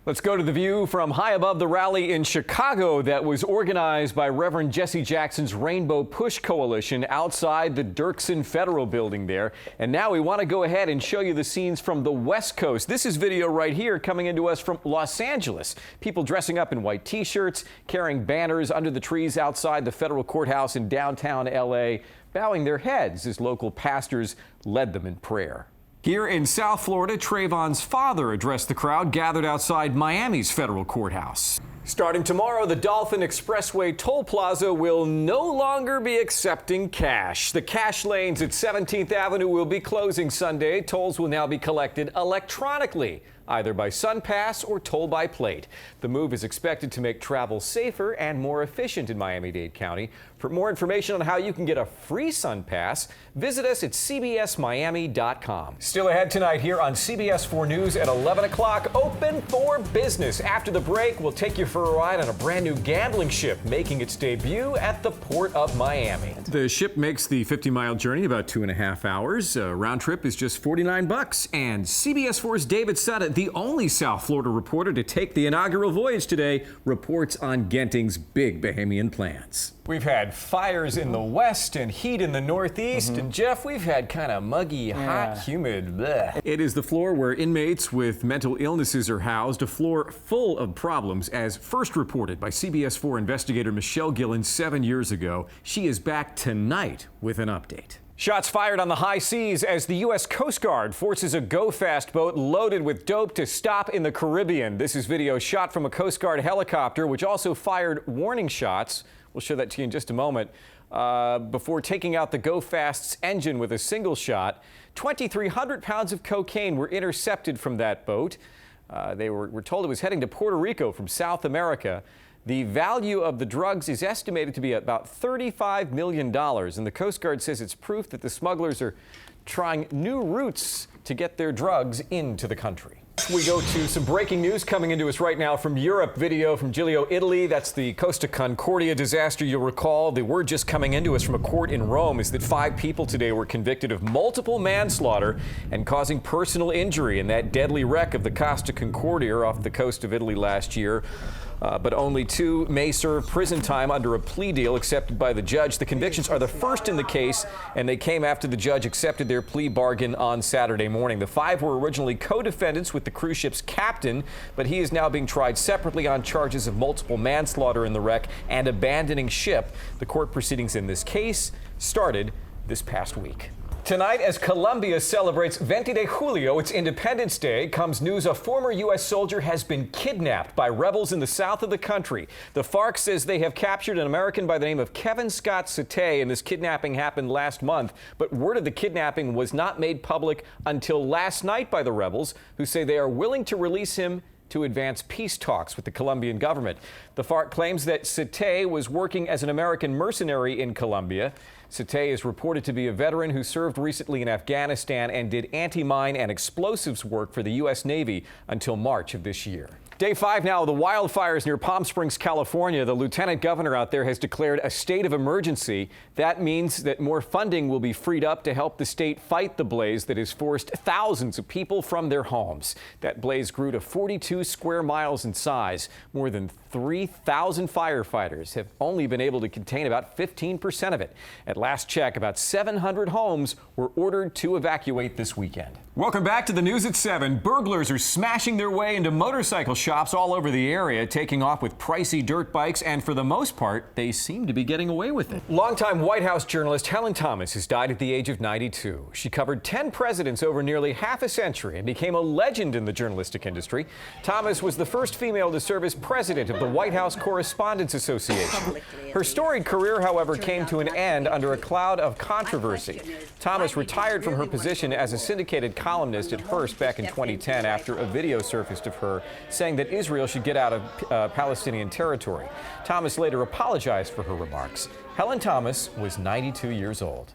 Let's go to the view from high above the rally in Chicago that was organized by Reverend Jesse Jackson's Rainbow Push Coalition outside the Dirksen Federal Building there. And now we want to go ahead and show you the scenes from the West Coast. This is video right here coming into us from Los Angeles. People dressing up in white T-shirts, carrying banners under the trees outside the federal courthouse in downtown L.A., bowing their heads as local pastors led them in prayer. Here in South Florida, Trayvon's father addressed the crowd gathered outside Miami's federal courthouse. Starting tomorrow, the Dolphin Expressway toll plaza will no longer be accepting cash. The cash lanes at 17th Avenue will be closing Sunday. Tolls will now be collected electronically, either by SunPass or toll by plate. The move is expected to make travel safer and more efficient in Miami-Dade County. For more information on how you can get a free SunPass, visit us at cbsmiami.com. Still ahead tonight here on CBS 4 News at 11 o'clock, open for business. After the break, we'll take you for a ride on a brand new gambling ship making its debut at the Port of Miami. The ship makes the 50-mile journey in about 2.5 hours. Round trip is just $49. And CBS 4's David Sutta, the only South Florida reporter to take the inaugural voyage today, reports on Genting's big Bahamian plans. We've had fires in the west and heat in the northeast. And Jeff, we've had kind of muggy, hot, humid. Bleh. It is the floor where inmates with mental illnesses are housed, a floor full of problems, as first reported by CBS 4 investigator Michelle Gillen 7 years ago. She is back tonight with an update. Shots fired on the high seas as the U.S. Coast Guard forces a Go-Fast boat loaded with dope to stop in the Caribbean. This is video shot from a Coast Guard helicopter, which also fired warning shots. We'll show that to you in just a moment. Before taking out the Go-Fast's engine with a single shot, 2,300 pounds of cocaine were intercepted from that boat. We're told it was heading to Puerto Rico from South America. The value of the drugs is estimated to be about $35 million, and the Coast Guard says it's proof that the smugglers are trying new routes to get their drugs into the country. We go to some breaking news coming into us right now from Europe. Video from Giglio, Italy. That's the Costa Concordia disaster. You'll recall the word just coming into us from a court in Rome is that 5 people today were convicted of multiple manslaughter and causing personal injury in that deadly wreck of the Costa Concordia off the coast of Italy last year. But only 2 may serve prison time under a plea deal accepted by the judge. The convictions are the first in the case, and they came after the judge accepted their plea bargain on Saturday morning. The 5 were originally co-defendants with the cruise ship's captain, but he is now being tried separately on charges of multiple manslaughter in the wreck and abandoning ship. The court proceedings in this case started this past week. Tonight, as Colombia celebrates 20 de Julio, its Independence Day, comes news a former U.S. soldier has been kidnapped by rebels in the south of the country. The FARC says they have captured an American by the name of Kevin Scott Satay, and this kidnapping happened last month. But word of the kidnapping was not made public until last night by the rebels, who say they are willing to release him to advance peace talks with the Colombian government. The FARC claims that Satay was working as an American mercenary in Colombia. Satay is reported to be a veteran who served recently in Afghanistan and did anti-mine and explosives work for the U.S. Navy until March of this year. Day 5 now, the wildfires near Palm Springs, California. The lieutenant governor out there has declared a state of emergency. That means that more funding will be freed up to help the state fight the blaze that has forced thousands of people from their homes. That blaze grew to 42 square miles in size. More than 3,000 firefighters have only been able to contain about 15% of it. At last check, about 700 homes were ordered to evacuate this weekend. Welcome back to the news at 7. Burglars are smashing their way into motorcycle shops all over the area, taking off with pricey dirt bikes, and for the most part, they seem to be getting away with it. Longtime White House journalist Helen Thomas has died at the age of 92. She covered 10 presidents over nearly half a century and became a legend in the journalistic industry. Thomas was the first female to serve as president of the White House Correspondents Association. Her storied career, however, came to an end under a cloud of controversy. Thomas retired from her position as a syndicated columnist at Hearst back in 2010 after a video surfaced of her saying that Israel should get out of Palestinian territory. Thomas later apologized for her remarks. Helen Thomas was 92 years old.